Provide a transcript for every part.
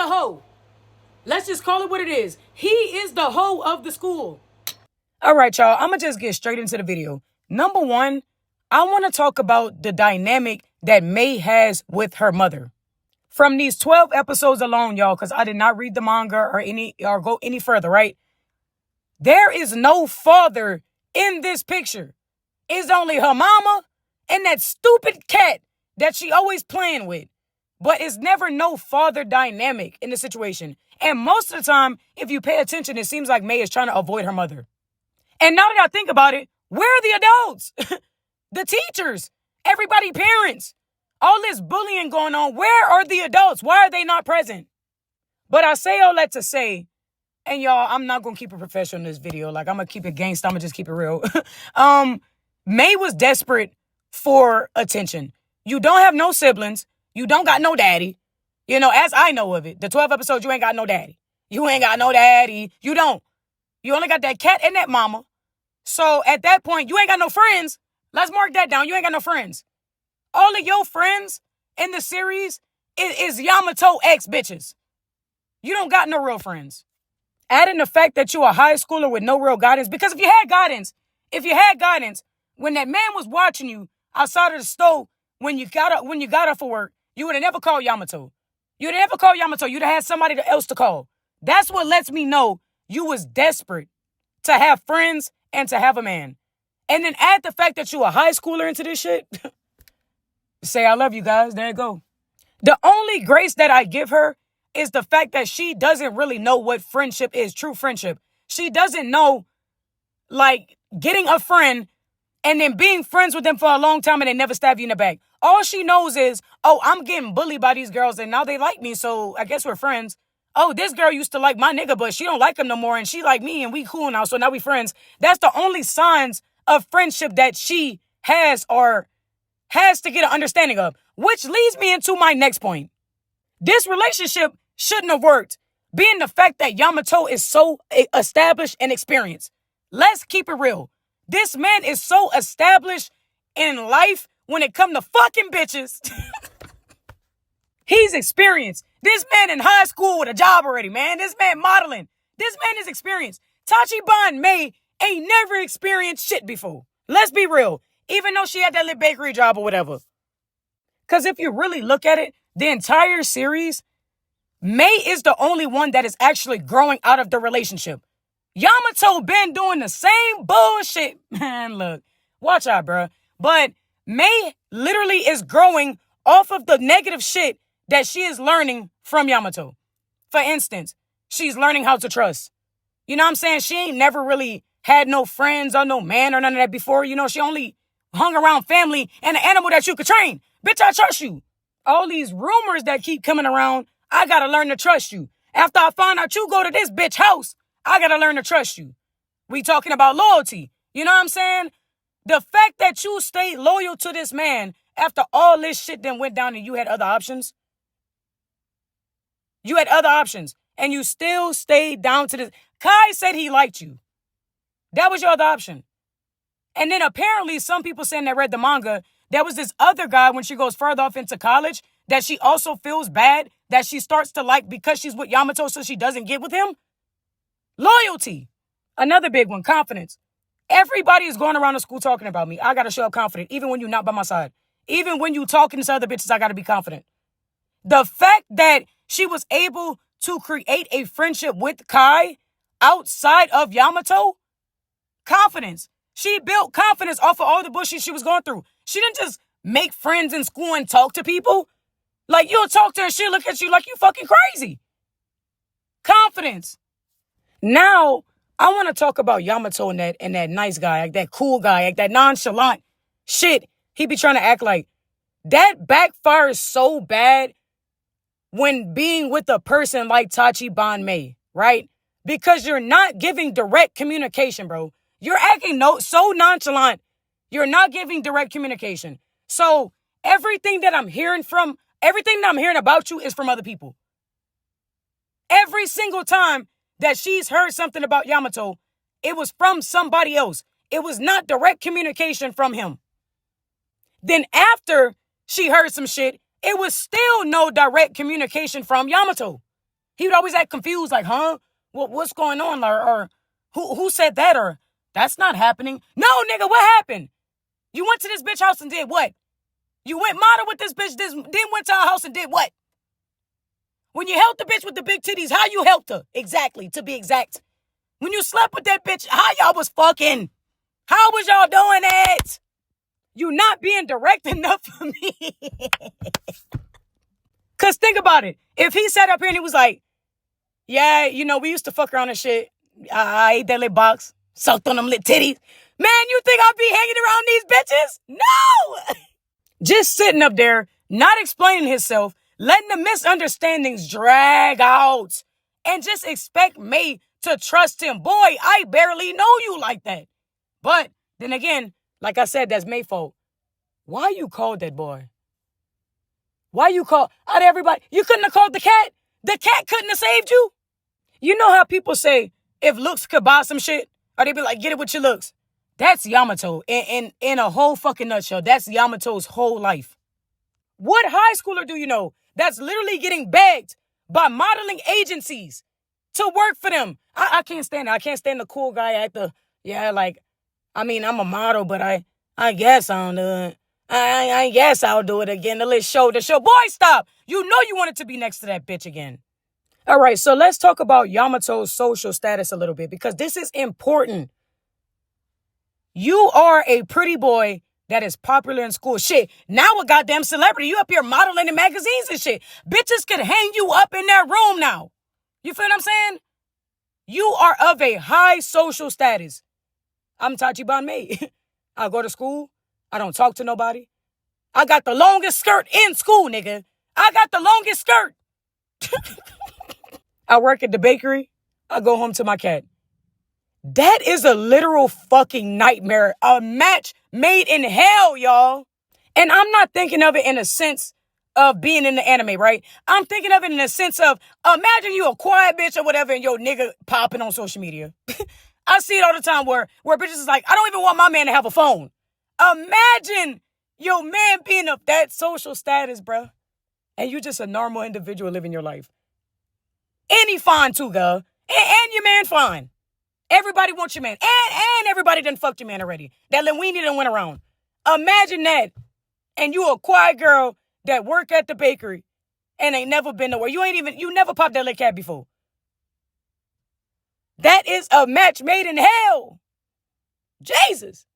hoe. Let's just call it what it is. He is the hoe of the school. All right, y'all. I'm going to just get straight into the video. Number one, I want to talk about the dynamic that May has with her mother. From these 12 episodes alone, y'all, because I did not read the manga or go any further, right? There is no father in this picture. It's only her mama and that stupid cat that she always playing with. But it's never no father dynamic in the situation. And most of the time, if you pay attention, it seems like May is trying to avoid her mother. And now that I think about it, where are the adults? The teachers, everybody, parents, all this bullying going on. Where are the adults? Why are they not present? But I say all that to say, and y'all, I'm not going to keep it professional in this video. Like, I'm going to keep it gangsta. I'm going to just keep it real. May was desperate for attention. You don't have no siblings. You don't got no daddy. You know, as I know of it, the 12 episodes, you ain't got no daddy. You ain't got no daddy. You don't. You only got that cat and that mama. So at that point, you ain't got no friends. Let's mark that down. You ain't got no friends. All of your friends in the series is Yamato ex bitches. You don't got no real friends. Add in the fact that you a high schooler with no real guidance. Because if you had guidance, when that man was watching you outside of the stove, when you got up for work, you would have never called Yamato. You'd have never called Yamato. You'd have had somebody else to call. That's what lets me know you was desperate to have friends and to have a man. And then add the fact that you a high schooler into this shit. Say, I love you guys. There you go. The only grace that I give her is the fact that she doesn't really know what friendship is, true friendship. She doesn't know, like, getting a friend and then being friends with them for a long time and they never stab you in the back. All she knows is, oh, I'm getting bullied by these girls and now they like me, so I guess we're friends. Oh, this girl used to like my nigga, but she don't like him no more and she like me and we cool now, so now we friends. That's the only signs of friendship that she has or has to get an understanding of, which leads me into my next point. This relationship shouldn't have worked, being the fact that Yamato is so established and experienced. Let's keep it real. This man is so established in life when it comes to fucking bitches. He's experienced. This man in high school with a job already, man. This man modeling. This man is experienced. Tachibana May ain't never experienced shit before. Let's be real. Even though she had that little bakery job or whatever. Because if you really look at it, the entire series, May is the only one that is actually growing out of the relationship. Yamato been doing the same bullshit. Man, look, watch out, bro. But May literally is growing off of the negative shit that she is learning from Yamato. For instance, she's learning how to trust. You know what I'm saying? She ain't never really had no friends or no man or none of that before. You know, she only hung around family and an animal that you could train. Bitch, I trust you. All these rumors that keep coming around, I gotta learn to trust you. After I find out you go to this bitch house, I gotta learn to trust you. We talking about loyalty. You know what I'm saying? The fact that you stayed loyal to this man after all this shit then went down and you had other options. You had other options. And you still stayed down to this. Kai said he liked you. That was your other option. And then apparently some people saying that read the manga, there was this other guy when she goes further off into college that she also feels bad that she starts to like because she's with Yamato so she doesn't get with him. Loyalty. Another big one, confidence. Everybody is going around the school talking about me. I got to show up confident, even when you're not by my side. Even when you talking to other bitches, I got to be confident. The fact that she was able to create a friendship with Kai outside of Yamato, confidence. She built confidence off of all the bullshit she was going through. She didn't just make friends in school and talk to people. Like, you'll talk to her and she'll look at you like you fucking crazy. Confidence. Now, I want to talk about Yamato and that nice guy, like that cool guy, like that nonchalant shit he be trying to act like. That backfires so bad when being with a person like Tachibana May, right? Because you're not giving direct communication, bro. You're acting so nonchalant. You're not giving direct communication. So everything that I'm hearing about you is from other people. Every single time that she's heard something about Yamato, it was from somebody else. It was not direct communication from him. Then after she heard some shit, it was still no direct communication from Yamato. He would always act confused, like, huh? What's going on? Or who said that? Or that's not happening. No, nigga, what happened? You went to this bitch house and did what? You went model with this bitch, then went to our house and did what? When you helped the bitch with the big titties, how you helped her? Exactly, to be exact. When you slept with that bitch, how y'all was fucking? How was y'all doing it? You not being direct enough for me. Because think about it. If he sat up here and he was like, yeah, you know, we used to fuck around and shit. I ate that lit box, sucked on them lit titties. Man, you think I'll be hanging around these bitches? No! Just sitting up there, not explaining himself, letting the misunderstandings drag out, and just expect me to trust him. Boy, I barely know you like that. But then again, like I said, that's May's fault. Why you called that boy? Why you called out of everybody? You couldn't have called the cat? The cat couldn't have saved you? You know how people say, if looks could buy some shit? Or they be like, get it with your looks. That's Yamato. In a whole fucking nutshell, that's Yamato's whole life. What high schooler do you know that's literally getting begged by modeling agencies to work for them? I can't stand it. I can't stand the cool guy at the, I'm a model, but I guess I don't do it. I guess I'll do it again. The show. Boy, stop. You know you wanted to be next to that bitch again. All right, so let's talk about Yamato's social status a little bit because this is important. You are a pretty boy that is popular in school. Shit, now a goddamn celebrity. You up here modeling in magazines and shit. Bitches could hang you up in their room now. You feel what I'm saying? You are of a high social status. I'm Tachiban May. I go to school. I don't talk to nobody. I got the longest skirt in school, nigga. I got the longest skirt. I work at the bakery. I go home to my cat. That is a literal fucking nightmare. A match made in hell, y'all. And I'm not thinking of it in a sense of being in the anime, right? I'm thinking of it in a sense of, imagine you a quiet bitch or whatever and your nigga popping on social media. I see it all the time where bitches is like, I don't even want my man to have a phone. Imagine your man being of that social status, bruh. And you just a normal individual living your life. And he fine too, girl. And your man fine. Everybody wants your man. And everybody done fucked your man already. That Linguini done went around. Imagine that. And you a quiet girl that work at the bakery and ain't never been nowhere. You never popped that lit cat before. That is a match made in hell. Jesus.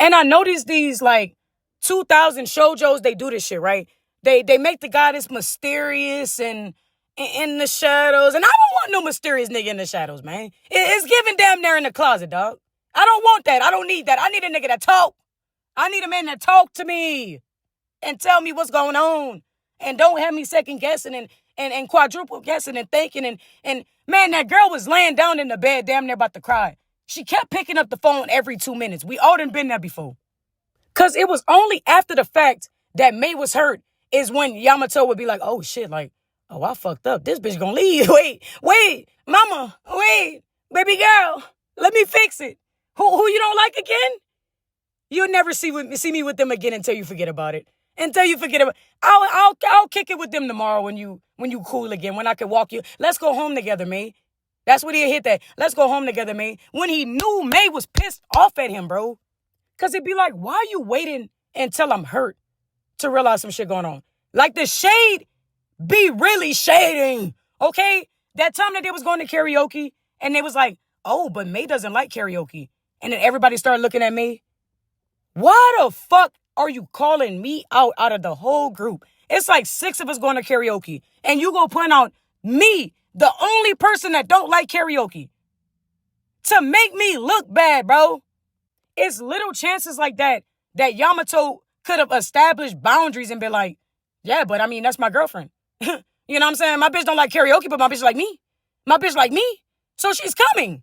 And I noticed these 2000 shoujos, they do this shit, right? They make the guy this mysterious and in the shadows. And I don't want no mysterious nigga in the shadows, man. It's giving damn near in the closet, dog. I don't want that. I don't need that. I need a nigga that talk. I need a man that talk to me and tell me what's going on. And don't have me second guessing and quadruple guessing and thinking. And man, that girl was laying down in the bed damn near about to cry. She kept picking up the phone every 2 minutes. We all done been there before. Because it was only after the fact that May was hurt is when Yamato would be like, oh, shit, oh, I fucked up. This bitch gonna leave. Wait, mama, wait, baby girl, let me fix it. Who you don't like again? You'll never see me with them again until you forget about it. Until you forget about it. I'll kick it with them tomorrow when you cool again, when I can walk you. Let's go home together, May. That's what he hit that. Let's go home together, May. When he knew May was pissed off at him, bro. Because he'd be like, why are you waiting until I'm hurt to realize some shit going on? Like the shade be really shading, okay? That time that they was going to karaoke and they was like, oh, but May doesn't like karaoke. And then everybody started looking at me. Why the fuck are you calling me out of the whole group? It's like 6 of us going to karaoke. And you go point out me, the only person that don't like karaoke, to make me look bad, bro. It's little chances like that Yamato could have established boundaries and been like, yeah, but I mean, that's my girlfriend. You know what I'm saying? My bitch don't like karaoke, but my bitch like me. My bitch like me. So she's coming.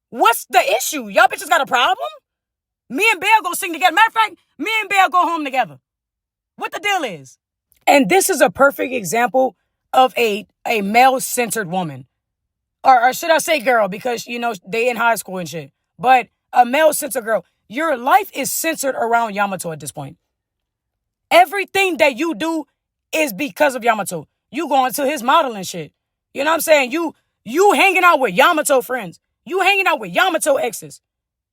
What's the issue? Y'all bitches got a problem? Me and Belle go sing together. Matter of fact, me and Belle go home together. What the deal is? And this is a perfect example of a male-centered woman. Or should I say girl, because, you know, they in high school and shit. But a male-centered girl. Your life is centered around Yamato at this point. Everything that you do is because of Yamato. You going to his modeling shit. You know what I'm saying? You hanging out with Yamato friends. You hanging out with Yamato exes.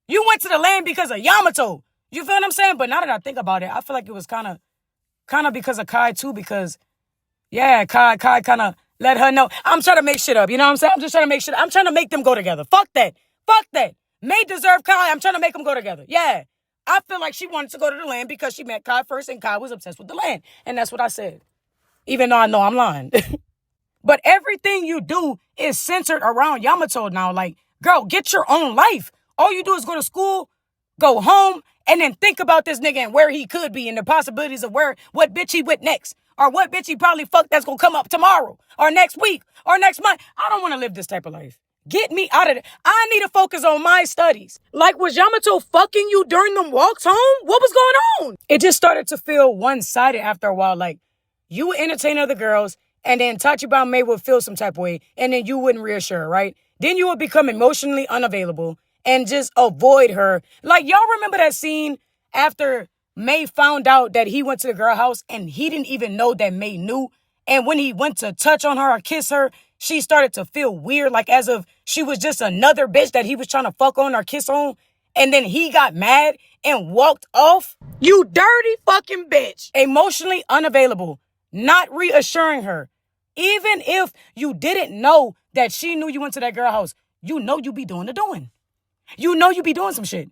You went to the land because of Yamato. You feel what I'm saying? But now that I think about it, I feel like it was kind of because of Kai too, because yeah, Kai kind of let her know. I'm trying to make shit up. You know what I'm saying? I'm just trying to make shit up. I'm trying to make them go together. Fuck that. Fuck that. May deserve Kai. I'm trying to make them go together. Yeah. I feel like she wanted to go to the land because she met Kai first and Kai was obsessed with the land. And that's what I said. Even though I know I'm lying. But everything you do is centered around Yamato now. Like, girl, get your own life. All you do is go to school, go home, and then think about this nigga and where he could be and the possibilities of what bitch he with next. Or what bitch he probably fucked that's gonna come up tomorrow. Or next week. Or next month. I don't want to live this type of life. Get me out of it. I need to focus on my studies. Like, was Yamato fucking you during them walks home? What was going on? It just started to feel one-sided after a while. Like, you would entertain other girls, and then Tachibana May would feel some type of way, and then you wouldn't reassure her, right? Then you would become emotionally unavailable and just avoid her. Like, y'all remember that scene after May found out that he went to the girl house and he didn't even know that May knew? And when he went to touch on her or kiss her, she started to feel weird, like as if she was just another bitch that he was trying to fuck on or kiss on. And then he got mad and walked off. You dirty fucking bitch. Emotionally unavailable. Not reassuring her. Even if you didn't know that she knew you went to that girl house, you know you be doing the doing. You know you be doing some shit.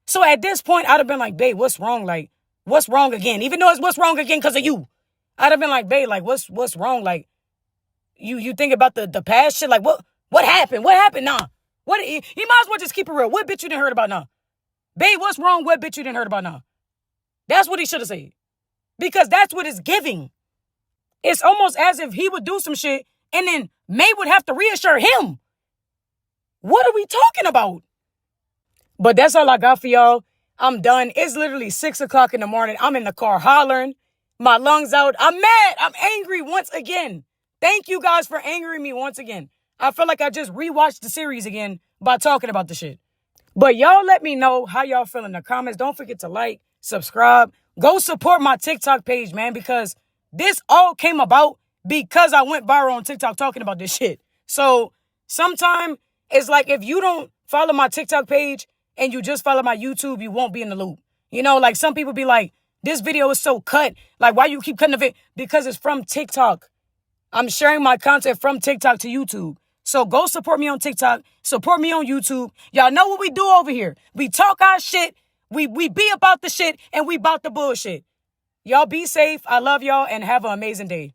So at this point, I'd have been like, babe, what's wrong? Like, what's wrong again? Even though it's what's wrong again because of you. I'd have been like, babe, like, what's wrong? Like, you think about the past shit? Like, what happened? What happened? Nah. You might as well just keep it real. What bitch you didn't heard about now? Babe, what's wrong? What bitch you didn't heard about now? That's what he should have said. Because that's what it's giving. It's almost as if he would do some shit and then May would have to reassure him. What are we talking about? But that's all I got for y'all. I'm done. It's literally 6 o'clock in the morning. I'm in the car hollering. My lungs out. I'm mad. I'm angry once again. Thank you guys for angering me once again. I feel like I just rewatched the series again by talking about the shit. But y'all let me know how y'all feel in the comments. Don't forget to like, subscribe. Go support my TikTok page, man, because this all came about because I went viral on TikTok talking about this shit. So sometimes it's like if you don't follow my TikTok page and you just follow my YouTube, you won't be in the loop. You know, like some people be like, this video is so cut. Like, why you keep cutting the video? Because it's from TikTok. I'm sharing my content from TikTok to YouTube. So go support me on TikTok. Support me on YouTube. Y'all know what we do over here. We talk our shit. We be about the shit and we about the bullshit. Y'all be safe. I love y'all and have an amazing day.